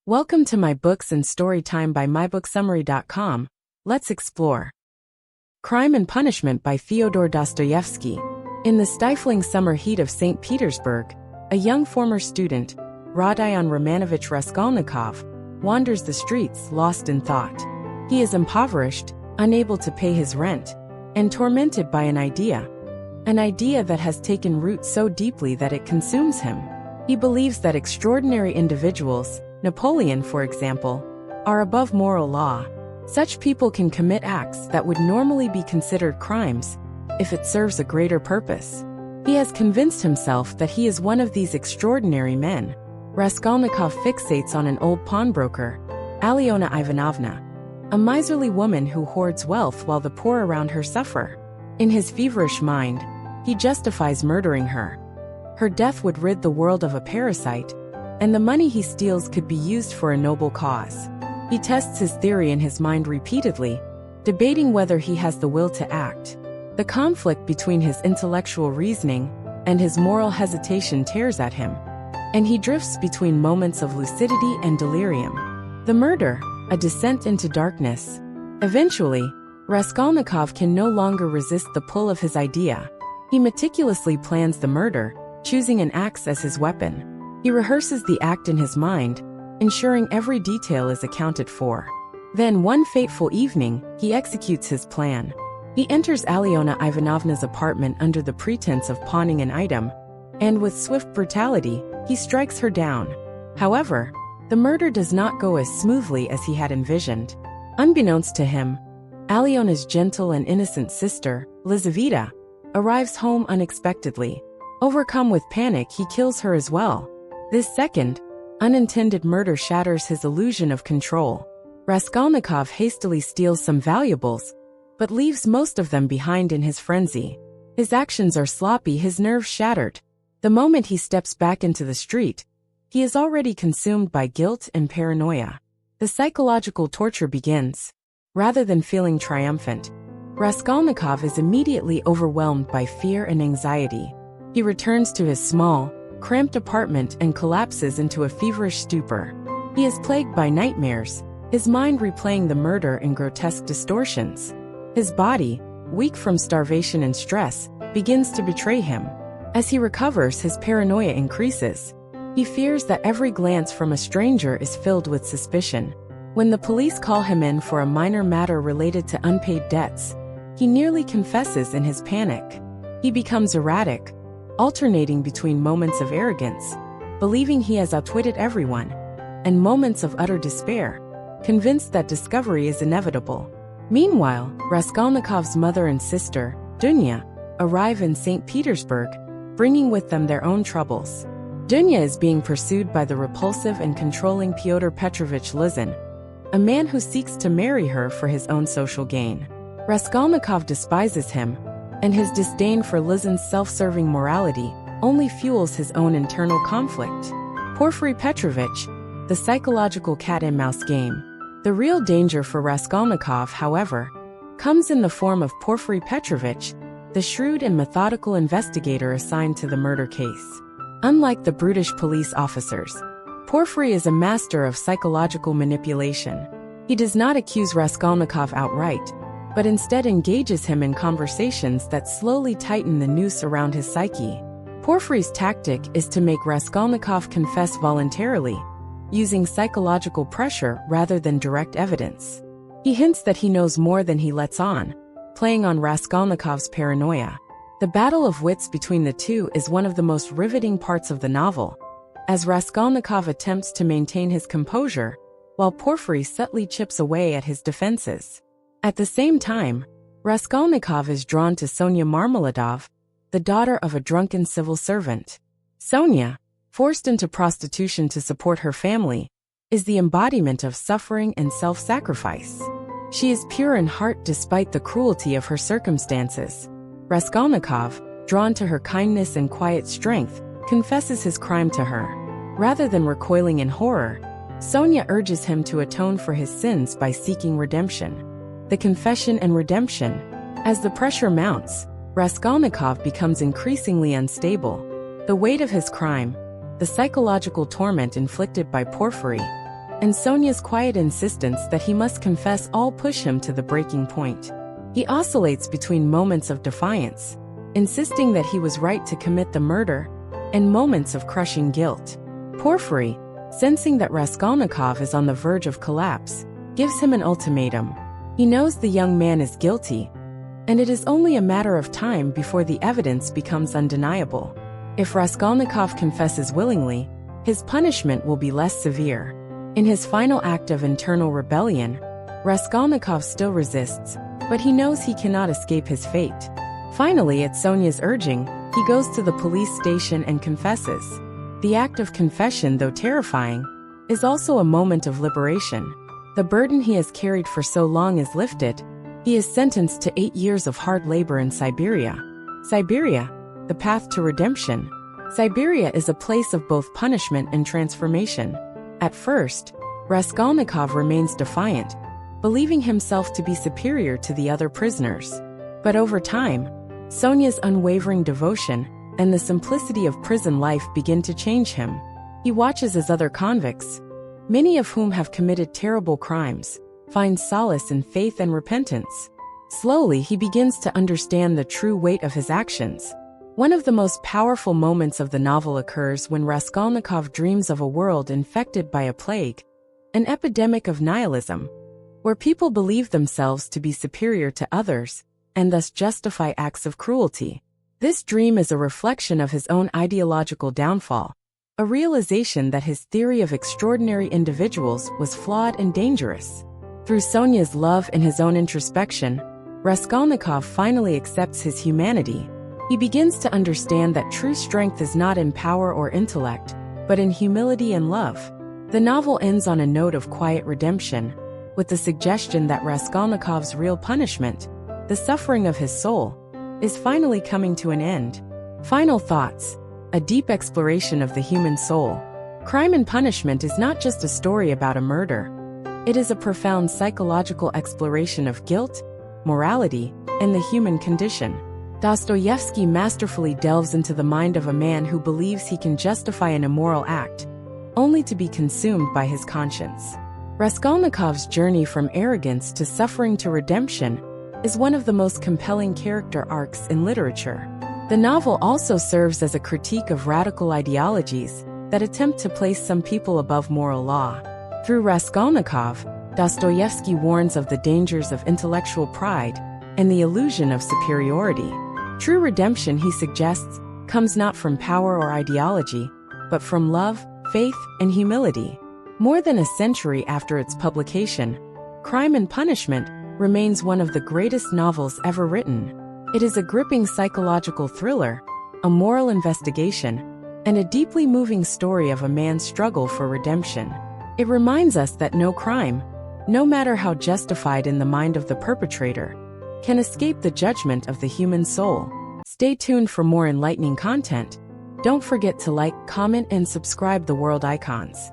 Welcome to My Books and Storytime by Mybooksandstorytime. Let's explore. Crime and Punishment by Fyodor Dostoevsky. In the stifling summer heat of St. Petersburg, a young former student, Rodion Raskolnikov, wanders the streets lost in thought. He is impoverished, unable to pay his rent, and tormented by an idea that has taken root so deeply that it consumes him. He believes that extraordinary individuals, Napoleon for example, are above moral law. Such people can commit acts that would normally be considered crimes if it serves a greater purpose. He has convinced himself that he is one of these extraordinary men. Raskolnikov fixates on an old pawnbroker, Alyona Ivanovna, a miserly woman who hoards wealth while the poor around her suffer. In his feverish mind, he justifies murdering her. Her death would rid the world of a parasite, and the money he steals could be used for a noble cause. He tests his theory in his mind repeatedly, debating whether he has the will to act. The conflict between his intellectual reasoning and his moral hesitation tears at him, and he drifts between moments of lucidity and delirium. The murder, a descent into darkness. Eventually, Raskolnikov can no longer resist the pull of his idea. He meticulously plans the murder, choosing an axe as his weapon. He rehearses the act in his mind, ensuring every detail is accounted for. Then one fateful evening, he executes his plan. He enters Alyona Ivanovna's apartment under the pretense of pawning an item, and with swift brutality, he strikes her down. However, the murder does not go as smoothly as he had envisioned. Unbeknownst to him, Alyona's gentle and innocent sister, Lizaveta, arrives home unexpectedly. Overcome with panic, he kills her as well. This second, unintended murder shatters his illusion of control. Raskolnikov hastily steals some valuables, but leaves most of them behind in his frenzy. His actions are sloppy, his nerves shattered. The moment he steps back into the street, he is already consumed by guilt and paranoia. The psychological torture begins. Rather than feeling triumphant, Raskolnikov is immediately overwhelmed by fear and anxiety. He returns to his small, cramped apartment and collapses into a feverish stupor. He is plagued by nightmares, his mind replaying the murder in grotesque distortions. His body, weak from starvation and stress, begins to betray him. As he recovers, his paranoia increases. He fears that every glance from a stranger is filled with suspicion. When the police call him in for a minor matter related to unpaid debts, he nearly confesses in his panic. He becomes erratic, alternating between moments of arrogance, believing he has outwitted everyone, and moments of utter despair, convinced that discovery is inevitable. Meanwhile, Raskolnikov's mother and sister, Dunya, arrive in St. Petersburg, bringing with them their own troubles. Dunya is being pursued by the repulsive and controlling Pyotr Petrovich Luzin, a man who seeks to marry her for his own social gain. Raskolnikov despises him, and his disdain for Luzin's self-serving morality only fuels his own internal conflict. Porfiry Petrovich, the psychological cat-and-mouse game. The real danger for Raskolnikov, however, comes in the form of Porfiry Petrovich, the shrewd and methodical investigator assigned to the murder case. Unlike the brutish police officers, Porfiry is a master of psychological manipulation. He does not accuse Raskolnikov outright, but instead engages him in conversations that slowly tighten the noose around his psyche. Porfiry's tactic is to make Raskolnikov confess voluntarily, using psychological pressure rather than direct evidence. He hints that he knows more than he lets on, playing on Raskolnikov's paranoia. The battle of wits between the two is one of the most riveting parts of the novel, as Raskolnikov attempts to maintain his composure, while Porfiry subtly chips away at his defenses. At the same time, Raskolnikov is drawn to Sonya Marmeladov, the daughter of a drunken civil servant. Sonya, forced into prostitution to support her family, is the embodiment of suffering and self-sacrifice. She is pure in heart despite the cruelty of her circumstances. Raskolnikov, drawn to her kindness and quiet strength, confesses his crime to her. Rather than recoiling in horror, Sonya urges him to atone for his sins by seeking redemption. The confession and redemption. As the pressure mounts, Raskolnikov becomes increasingly unstable. The weight of his crime, the psychological torment inflicted by Porfiry, and Sonia's quiet insistence that he must confess all push him to the breaking point. He oscillates between moments of defiance, insisting that he was right to commit the murder, and moments of crushing guilt. Porfiry, sensing that Raskolnikov is on the verge of collapse, gives him an ultimatum. He knows the young man is guilty, and it is only a matter of time before the evidence becomes undeniable. If Raskolnikov confesses willingly, his punishment will be less severe. In his final act of internal rebellion, Raskolnikov still resists, but he knows he cannot escape his fate. Finally, at Sonia's urging, he goes to the police station and confesses. The act of confession, though terrifying, is also a moment of liberation. The burden he has carried for so long is lifted. He is sentenced to 8 years of hard labor in Siberia. Siberia, the path to redemption. Siberia is a place of both punishment and transformation. At first, Raskolnikov remains defiant, believing himself to be superior to the other prisoners. But over time, Sonia's unwavering devotion and the simplicity of prison life begin to change him. He watches as other convicts, many of whom have committed terrible crimes, find solace in faith and repentance. Slowly, he begins to understand the true weight of his actions. One of the most powerful moments of the novel occurs when Raskolnikov dreams of a world infected by a plague, an epidemic of nihilism, where people believe themselves to be superior to others, and thus justify acts of cruelty. This dream is a reflection of his own ideological downfall, a realization that his theory of extraordinary individuals was flawed and dangerous. Through Sonia's love and his own introspection, Raskolnikov finally accepts his humanity. He begins to understand that true strength is not in power or intellect, but in humility and love. The novel ends on a note of quiet redemption, with the suggestion that Raskolnikov's real punishment, the suffering of his soul, is finally coming to an end. Final thoughts: a deep exploration of the human soul. Crime and Punishment is not just a story about a murder. It is a profound psychological exploration of guilt, morality, and the human condition. Dostoevsky masterfully delves into the mind of a man who believes he can justify an immoral act, only to be consumed by his conscience. Raskolnikov's journey from arrogance to suffering to redemption is one of the most compelling character arcs in literature. The novel also serves as a critique of radical ideologies that attempt to place some people above moral law. Through Raskolnikov, Dostoevsky warns of the dangers of intellectual pride and the illusion of superiority. True redemption, he suggests, comes not from power or ideology, but from love, faith, and humility. More than a century after its publication, Crime and Punishment remains one of the greatest novels ever written. It is a gripping psychological thriller, a moral investigation, and a deeply moving story of a man's struggle for redemption. It reminds us that no crime, no matter how justified in the mind of the perpetrator, can escape the judgment of the human soul. Stay tuned for more enlightening content. Don't forget to like, comment, and subscribe the world icons.